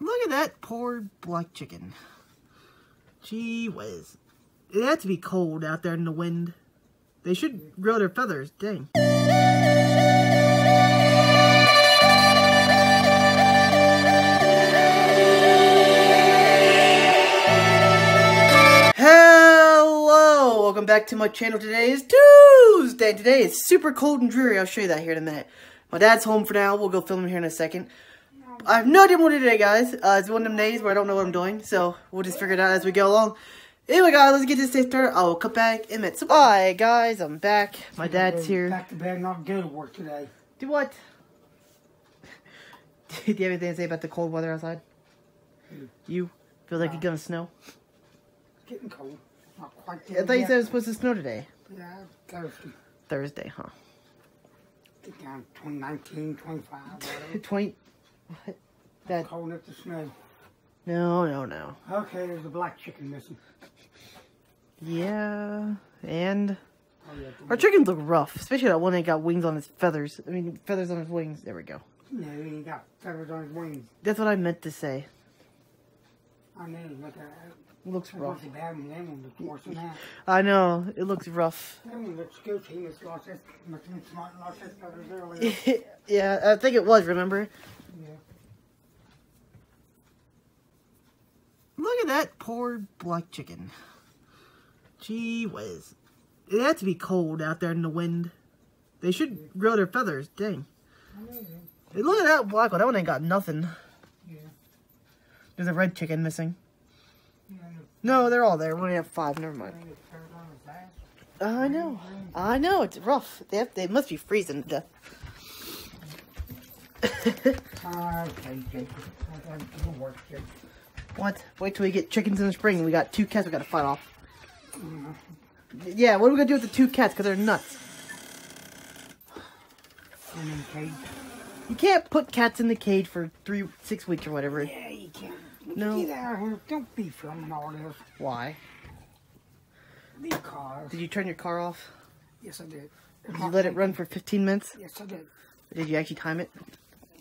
Look at that poor black chicken. Gee whiz. It had to be cold out there in the wind. They should grow their feathers, dang. Hello! Welcome back to my channel. Today is Tuesday. Today is super cold and dreary. I'll show you that here in a minute. My dad's home for now. We'll go film him here in a second. I have no idea what to do today, guys. It's one of them days where I don't know what I'm doing, so we'll just figure it out as we go along. Anyway, guys, let's get this day started. I will cut back in a minute. Alright, guys, I'm back. My dad's here. Back to bed, not go to work today. Do what? Do you have anything to say about the cold weather outside? You feel like it's gonna snow? It's getting cold. Not quite I thought you said it was supposed to snow today. Yeah, Thursday. Thursday, huh? Get down 19, 25, whatever. 20... What? That... Cold enough to snow. No. Okay, there's a black chicken missing. Yeah, and... Oh, yeah, our chickens look rough, especially that one that got wings on his feathers. I mean, feathers on his wings. There we go. No, he ain't got feathers on his wings. That's what I meant to say. I know, look at that. It looks rough. That bad one, that one looks worse than that. I know, it looks rough. That one looks good. He must have lost his feathers earlier. Yeah, I think it was, remember? Yeah. Look at that poor black chicken. Gee whiz. It had to be cold out there in the wind. They should grow their feathers, dang. Hey, look at that black one. That one ain't got nothing. Yeah. There's a red chicken missing. Yeah. No, they're all there. We only have 5, never mind. I know, it's rough. They must be freezing to death. Okay, Jacob. I gotta do work here. What? Wait till we get chickens in the spring. We got 2 cats we gotta fight off. Yeah, what are we gonna do with the 2 cats? Because they're nuts. In the cage. You can't put cats in the cage for 6 weeks or whatever. Yeah, you can't. No. Get out of here. Don't be filming all this. Why? Because. Did you turn your car off? Yes, I did. Did you let it run for 15 minutes? Yes, I did. Did you actually time it?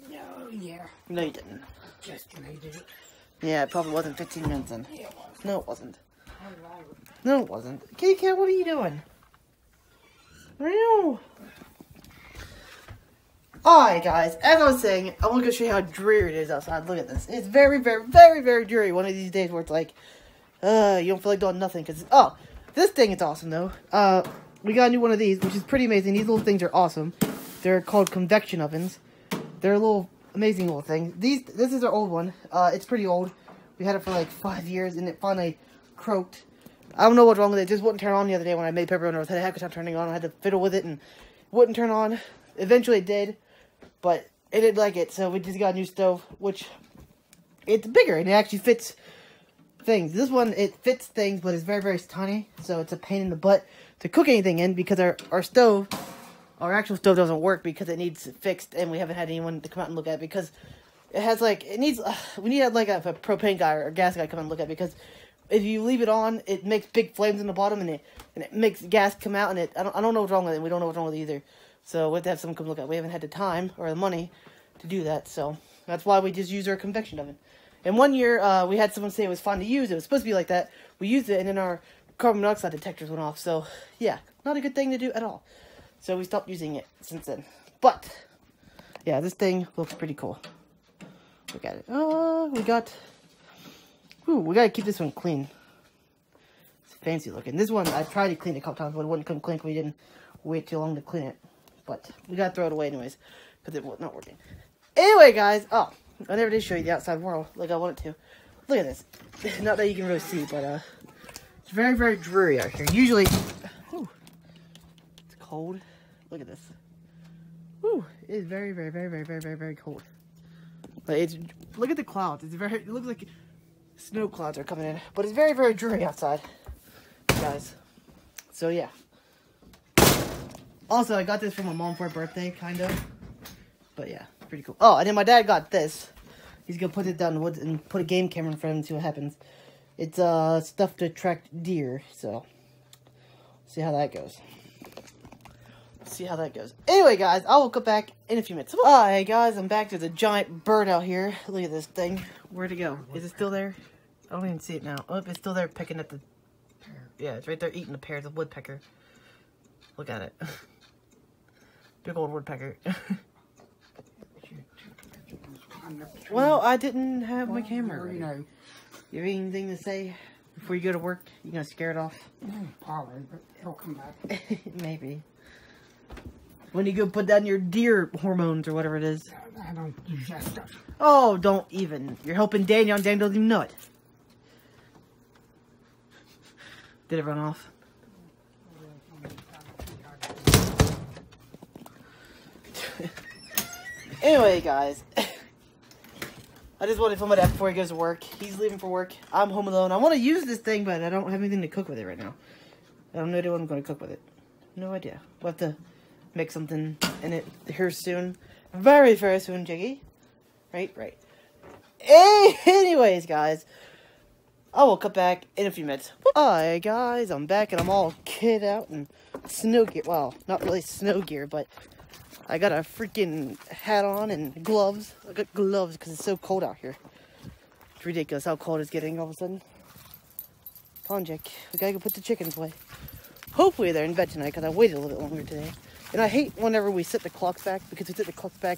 No, yeah. No, you didn't. Yesterday did it. Yeah, it probably wasn't 15 minutes then. Yeah, it was. No, it wasn't. How long? No, it wasn't. Kitty cat, what are you doing? I know. Alright, guys. As I was saying, I want to go show you how dreary it is outside. Look at this. It's very, very, very, very dreary. One of these days where it's like, you don't feel like doing nothing. Cause, oh, this thing is awesome, though. We got a new one of these, which is pretty amazing. These little things are awesome. They're called convection ovens. They're a little amazing little thing. This is our old one. It's pretty old. We had it for like 5 years, and it finally croaked. I don't know what's wrong with it. It just wouldn't turn on the other day when I made pepperoni rolls. I had a heck of a time turning on. I had to fiddle with it, and it wouldn't turn on. Eventually it did, but it didn't like it, so we just got a new stove, which it's bigger, and it actually fits things. This one, it fits things, but it's very, very tiny, so it's a pain in the butt to cook anything in, because our stove, our actual stove doesn't work because it needs fixed, and we haven't had anyone to come out and look at it, because it has, like, it needs, we need, like, a propane guy or a gas guy come and look at it, because if you leave it on, it makes big flames in the bottom, and it makes gas come out, and I don't know what's wrong with it, we don't know what's wrong with it either, so we have to have someone come look at it. We haven't had the time or the money to do that, so that's why we just use our convection oven. And one year, we had someone say it was fun to use, it was supposed to be like that, we used it, and then our carbon monoxide detectors went off, so, yeah, not a good thing to do at all. So we stopped using it since then. But, yeah, this thing looks pretty cool. Look at it. We gotta keep this one clean. It's fancy looking. This one, I tried to clean it a couple times, but it wouldn't come clean. We didn't wait too long to clean it. But we gotta throw it away anyways, because it was not working. Anyway, guys, I never did show you the outside world like I wanted to. Look at this. Not that you can really see, but it's very, very dreary out here. Usually, it's cold. Look at this. It is very, very, very, very, very, very, very cold. But look at the clouds. It looks like snow clouds are coming in, but it's very, very dreary outside, guys. So yeah. Also, I got this for my mom for her birthday, kind of. But yeah, pretty cool. Oh, and then my dad got this. He's gonna put it down in the woods and put a game camera in front of him and see what happens. It's stuff to attract deer, so see how that goes. See how that goes. Anyway, guys, I will come back in a few minutes. Alright, guys, I'm back to the giant bird out here. Look at this thing. Where'd it go? Is it still there? I don't even see it now. Oh, it's still there picking at the... Yeah, it's right there eating the pear, the woodpecker. Look at it. Big old woodpecker. Well, I didn't have my camera ready. You have anything to say before you go to work? You gonna scare it off? Probably, but it'll come back. Maybe. When you go put down your deer hormones or whatever it is. I don't use that stuff. Oh, don't even. You're helping Daniel and Dan doesn't even know it. Did it run off? Anyway, guys. I just want to film it before he goes to work. He's leaving for work. I'm home alone. I want to use this thing, but I don't have anything to cook with it right now. I have no idea what I'm going to cook with it. No idea. We'll have to make something in it here soon. Very, very soon, Jiggy. Right. Anyways, guys. I will cut back in a few minutes. Alright, guys. I'm back, and I'm all kitted out in snow gear. Well, not really snow gear, but... I got a freaking hat on and gloves. I got gloves because it's so cold out here. It's ridiculous how cold it's getting all of a sudden. Come on, Jake. We gotta go put the chickens away. Hopefully they're in bed tonight because I waited a little bit longer today. And I hate whenever we set the clocks back because we set the clocks back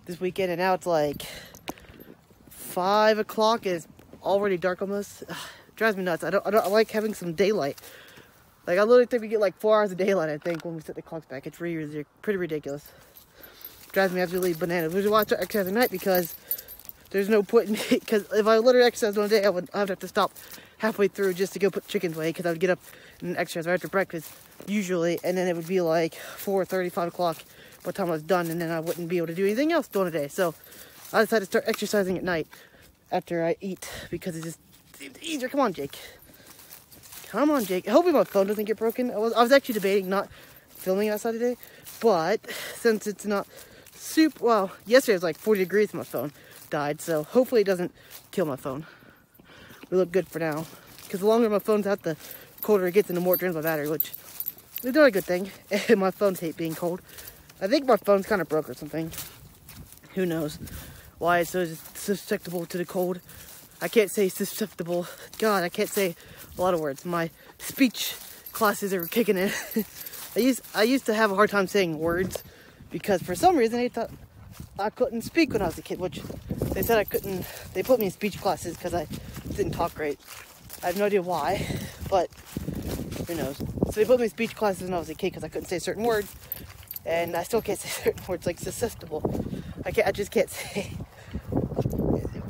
this weekend and now it's like 5 o'clock and it's already dark almost. Ugh, it drives me nuts. I like having some daylight. Like, I literally think we get like 4 hours of daylight, I think, when we set the clocks back. It's really, pretty ridiculous. Drives me absolutely bananas. We should watch our exercise at night because there's no point in me. Because if I literally exercised one day, I would have to stop halfway through just to go put chickens away. Because I would get up and exercise right after breakfast, usually. And then it would be like 4:30, 5 o'clock by the time I was done. And then I wouldn't be able to do anything else during the day. So I decided to start exercising at night after I eat. Because it just seems easier. Come on, Jake. Come on, Jake. Hopefully my phone doesn't get broken. I was actually debating not filming outside today. But since it's not super... Well, yesterday it was like 40 degrees and my phone died. So hopefully it doesn't kill my phone. We look good for now. Because the longer my phone's out, the colder it gets and the more it drains my battery. Which is not a good thing. And my phones hate being cold. I think my phone's kind of broke or something. Who knows why it's so susceptible to the cold. I can't say susceptible. God, I can't say a lot of words. My speech classes are kicking in. I used to have a hard time saying words because for some reason they thought I couldn't speak when I was a kid, which they said I couldn't. They put me in speech classes because I didn't talk great. I have no idea why, but who knows. So they put me in speech classes when I was a kid because I couldn't say certain words, and I still can't say certain words like susceptible. I just can't say.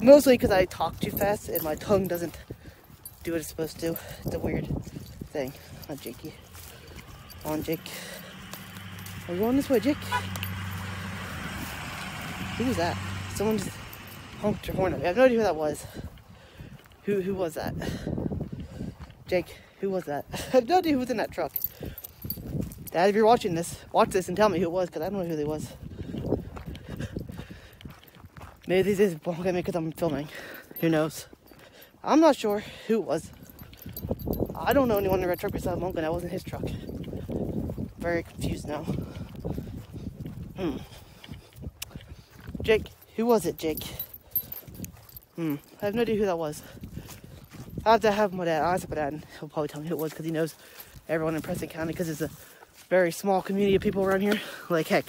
Mostly because I talk too fast and my tongue doesn't do what it's supposed to. It's a weird thing. Come on, Jakey. Come on, Jake. Are we going this way, Jake? Who was that? Someone just honked their horn at me. I have no idea who that was. Who was that? Jake, who was that? I have no idea who was in that truck. Dad, if you're watching this, watch this and tell me who it was because I don't know who they was. Maybe these just won't get me because I'm filming. Who knows? I'm not sure who it was. I don't know anyone in the red truck besides Monk, and that wasn't his truck. Very confused now. Jake, who was it, Jake? I have no idea who that was. I have to have my dad. I asked my dad, and he'll probably tell me who it was because he knows everyone in Preston County because it's a very small community of people around here. Like, heck,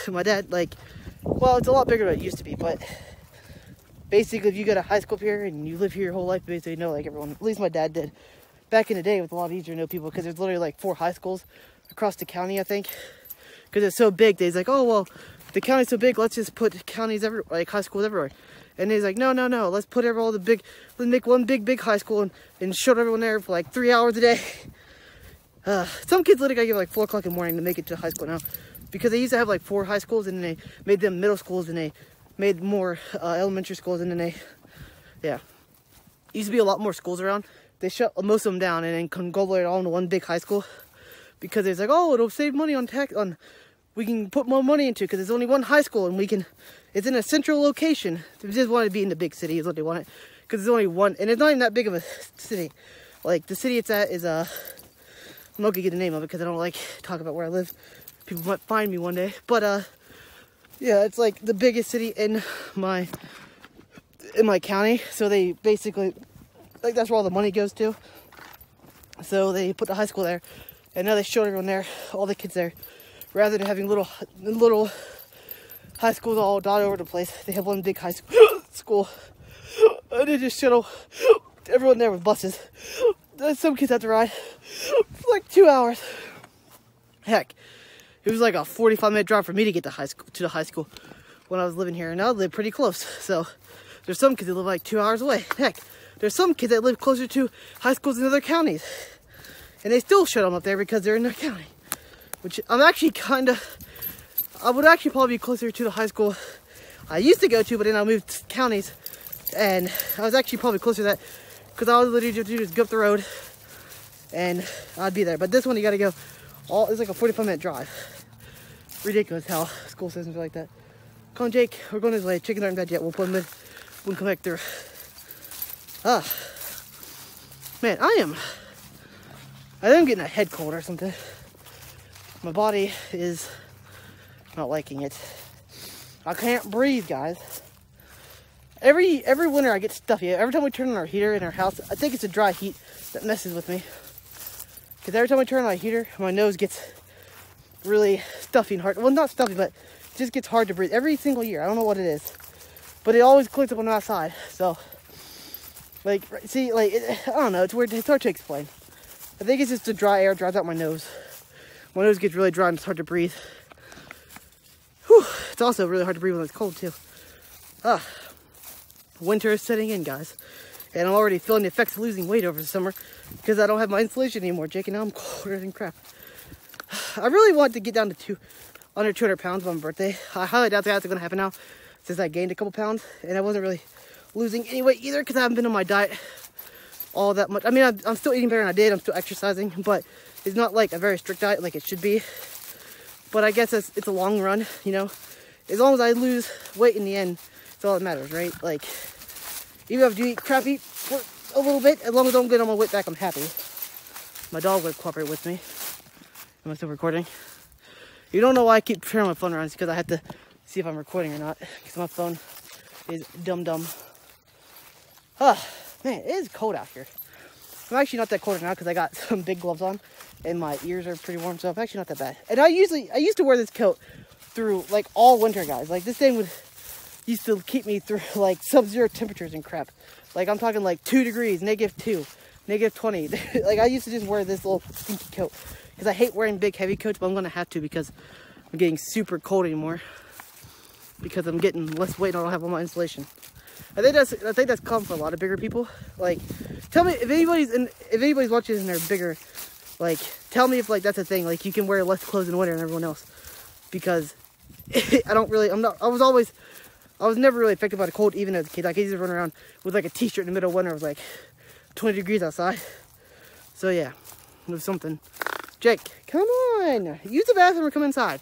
my dad, like, well, it's a lot bigger than it used to be, but basically if you go to high school up here and you live here your whole life, basically you know like everyone. At least my dad did. Back in the day it was a lot easier to know people because there's literally like 4 high schools across the county, I think. Because it's so big, he's like, oh, well, the county's so big, let's just put counties everywhere, like high schools everywhere. And he's like, no, let's put let's make one big high school and show everyone there for like 3 hours a day. Some kids literally gotta get like 4 o'clock in the morning to make it to high school now. Because they used to have like 4 high schools and then they made them middle schools and they made more elementary schools and then they, yeah. Used to be a lot more schools around. They shut most of them down and then conglomerated all into one big high school. Because it's like, oh, it'll save money on we can put more money into because there's only one high school and it's in a central location. They just want to be in the big city is what they want it. Because there's only one, and it's not even that big of a city. Like, the city it's at is, I'm not going to get the name of it because I don't like talking about where I live. People might find me one day. But, yeah, it's like the biggest city in my county. So they basically, like, that's where all the money goes to. So they put the high school there. And now they showed everyone there, all the kids there. Rather than having little high schools all dotted over the place, they have one big high school. And they just shuttle everyone there with buses. Some kids have to ride for like 2 hours. Heck, it was like a 45-minute drive for me to get to the high school when I was living here. And now I live pretty close. So there's some kids that live like 2 hours away. Heck, there's some kids that live closer to high schools in other counties. And they still shut them up there because they're in their county. Which I'm actually I would actually probably be closer to the high school I used to go to, but then I moved counties. And I was actually probably closer to that because all I literally just do is go up the road and I'd be there. But this one you gotta go it's like a 45-minute drive. Ridiculous how school systems are like that. Come on, Jake, we're going this way. Chickens aren't in bed yet. We'll put them in. We'll come back through. Man, I think I'm getting a head cold or something. My body is not liking it. I can't breathe, guys. Every winter I get stuffy. Every time we turn on our heater in our house, I think it's a dry heat that messes with me. Because every time I turn on my heater, my nose gets really stuffy and hard. Well, not stuffy, but it just gets hard to breathe. Every single year. I don't know what it is. But it always clicks up on the outside. So, like, see, like, I don't know. It's weird. It's hard to explain. I think it's just the dry air dries out my nose. My nose gets really dry and it's hard to breathe. Whew. It's also really hard to breathe when it's cold, too. Winter is setting in, guys. And I'm already feeling the effects of losing weight over the summer because I don't have my insulation anymore, Jake, and now I'm colder than crap. I really want to get down to under 200 pounds by my birthday. I highly doubt that's going to happen now since I gained a couple pounds and I wasn't really losing any weight either because I haven't been on my diet all that much. I mean, I'm still eating better than I did. I'm still exercising, but it's not like a very strict diet like it should be. But I guess it's a long run, you know. As long as I lose weight in the end, it's all that matters, right? Like, even if I do eat crappy for a little bit, as long as I don't get on my weight back, I'm happy. My dog would cooperate with me. Am I still recording? You don't know why I keep turning my phone around. It's because I have to see if I'm recording or not. Because my phone is dumb. Man, it is cold out here. I'm actually not that cold now because I got some big gloves on. And my ears are pretty warm, so I'm actually not that bad. And I used to wear this coat through, like, all winter, guys. Like, this thing used to keep me through, like, sub-zero temperatures and crap. Like, I'm talking, like, 2 degrees, -2, -20. Like, I used to just wear this little stinky coat. Because I hate wearing big, heavy coats, but I'm going to have to because I'm getting super cold anymore. Because I'm getting less weight and I don't have all my insulation. I think that's common for a lot of bigger people. Like, tell me, if anybody's watching this and they're bigger, like, tell me if, like, that's a thing. Like, you can wear less clothes in the winter than everyone else. Because I was never really affected by the cold even as a kid. Like, I used to run around with, like, a t-shirt in the middle of winter. It was, like, 20 degrees outside. So, yeah, it was something. Jake, come on. Use the bathroom or come inside.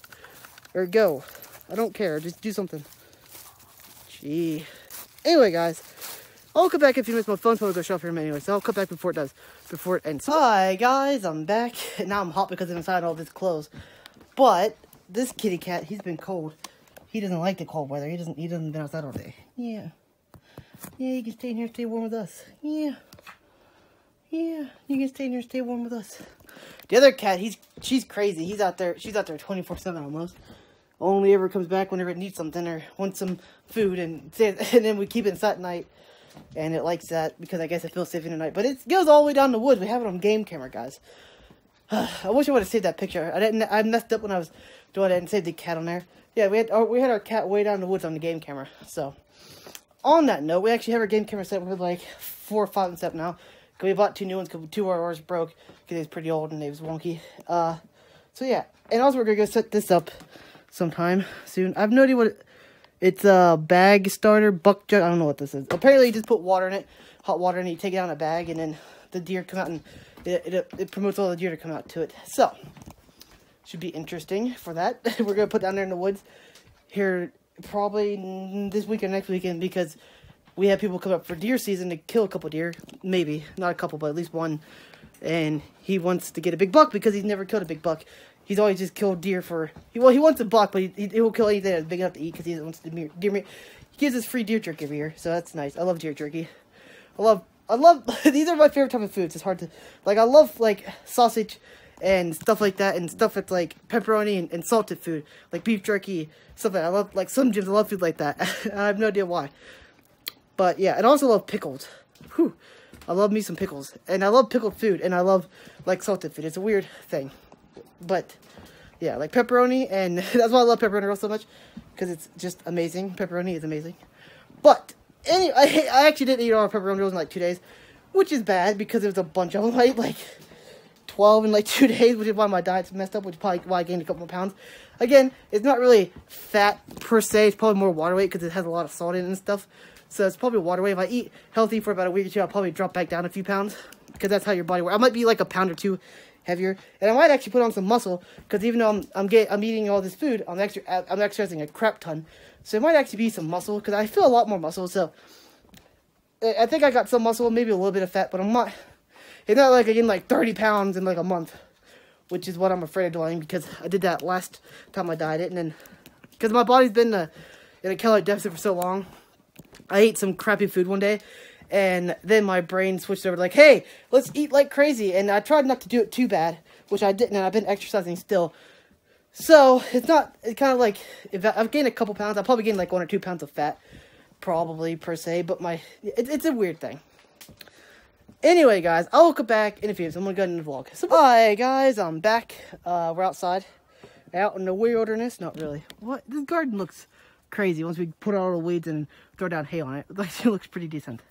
Or go. I don't care. Just do something. Gee. Anyway, guys. I'll come back if you miss my phone's probably going to shut off here in a minute anyway. So I'll come back before it ends. Hi, guys. I'm back. Now I'm hot because I'm inside all this clothes. But this kitty cat, he's been cold. He doesn't like the cold weather. He doesn't been outside all day. Yeah. Yeah, you can stay in here and stay warm with us. Yeah. Yeah, you can stay in here and stay warm with us. The other cat, she's crazy. She's out there 24/7 almost. Only ever comes back whenever it needs something or wants some food, and then we keep it inside at night. And it likes that because I guess it feels safe in the night. But it goes all the way down the woods. We have it on game camera, guys. I wish I would have saved that picture. I messed up when I was doing it and saved the cat on there. Yeah, we had our cat way down the woods on the game camera. So, on that note, we actually have our game camera set with like 4 or 5 and stuff now. Cause we bought 2 new ones because 2 of ours broke because it was pretty old and it was wonky. So yeah, and also we're gonna go set this up sometime soon. I have no idea what it's a bag starter buck jug. I don't know what this is. Apparently, you just put water in it, hot water, and you take it out in a bag, and then the deer come out and it promotes all the deer to come out to it. So should be interesting for that. We're gonna put down there in the woods here probably this week or next weekend because we have people come up for deer season to kill a couple deer. Maybe not a couple, but at least one. And he wants to get a big buck because he's never killed a big buck He's always just killed deer for... Well, he wants a buck, but he will kill anything that's big enough to eat because he wants the deer meat. He gives us free deer jerky every year, so that's nice. I love deer jerky. I love... These are my favorite type of foods. It's hard to... Like, I love, like, sausage and stuff like that, and stuff that's, like, pepperoni and salted food. Like, beef jerky, stuff like that. I love, like, Slim Jims, I love food like that. I have no idea why. But, yeah, and I also love pickles. Whew. I love me some pickles. And I love pickled food, and I love, like, salted food. It's a weird thing. But, yeah, like pepperoni, and that's why I love pepperoni rolls so much, because it's just amazing. Pepperoni is amazing. But, anyway, I actually didn't eat all our pepperoni rolls in, like, 2 days, which is bad, because there was a bunch of them, like 12 in, like, 2 days, which is why my diet's messed up, which is probably why I gained a couple more pounds. Again, it's not really fat, per se. It's probably more water weight, because it has a lot of salt in it and stuff. So, it's probably water weight. If I eat healthy for about a week or two, I'll probably drop back down a few pounds, because that's how your body works. I might be, like, a pound or two heavier, and I might actually put on some muscle, because even though I'm eating all this food, I'm exercising a crap ton, so it might actually be some muscle, because I feel a lot more muscle. So I think I got some muscle, maybe a little bit of fat, but it's not like I gained like 30 pounds in like a month, which is what I'm afraid of doing, because I did that last time I dieted, and then because my body's been in a calorie deficit for so long, I ate some crappy food one day. And then my brain switched over to like, hey, let's eat like crazy. And I tried not to do it too bad, which I didn't, and I've been exercising still. So, it's kind of like, if I've gained a couple pounds, I'll probably gain like 1 or 2 pounds of fat, probably, per se, but it's a weird thing. Anyway, guys, I'll come back in a few, so I'm going to go ahead and vlog. So, hi, guys, I'm back. We're outside, out in the wilderness. Not really. What? This garden looks crazy once we put all the weeds and throw down hay on it. It looks pretty decent.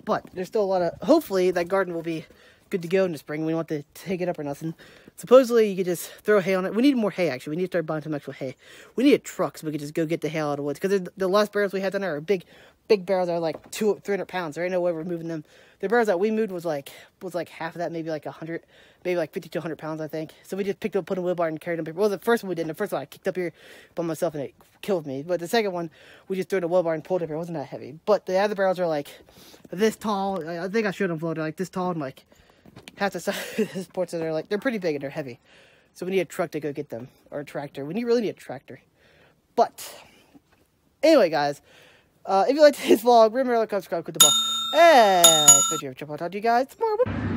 But there's still a lot of... Hopefully, that garden will be good to go in the spring. We don't have to take it up or nothing. Supposedly, you could just throw hay on it. We need more hay, actually. We need to start buying some actual hay. We need a truck so we can just go get the hay out of the woods. Because the last barrels we had down there are big barrels that are like 300 pounds. There ain't no way we're moving them. The barrels that we moved was like half of that, maybe like 100, maybe like 50 to 100 pounds, I think. So we just picked up, put in a wheelbarrow and carried them. Well, the first one we did. The first one I kicked up here by myself and it killed me. But the second one, we just threw in a wheelbarrow and pulled up here. It wasn't that heavy. But the other barrels are like this tall. I think I showed them vlogged. Like this tall and like half the size of the sports that are like, they're pretty big and they're heavy. So we need a truck to go get them, or a tractor. We really need a tractor. But anyway, guys, if you liked today's vlog, remember to like, subscribe, click the bell. Hey, I'll talk to you guys tomorrow.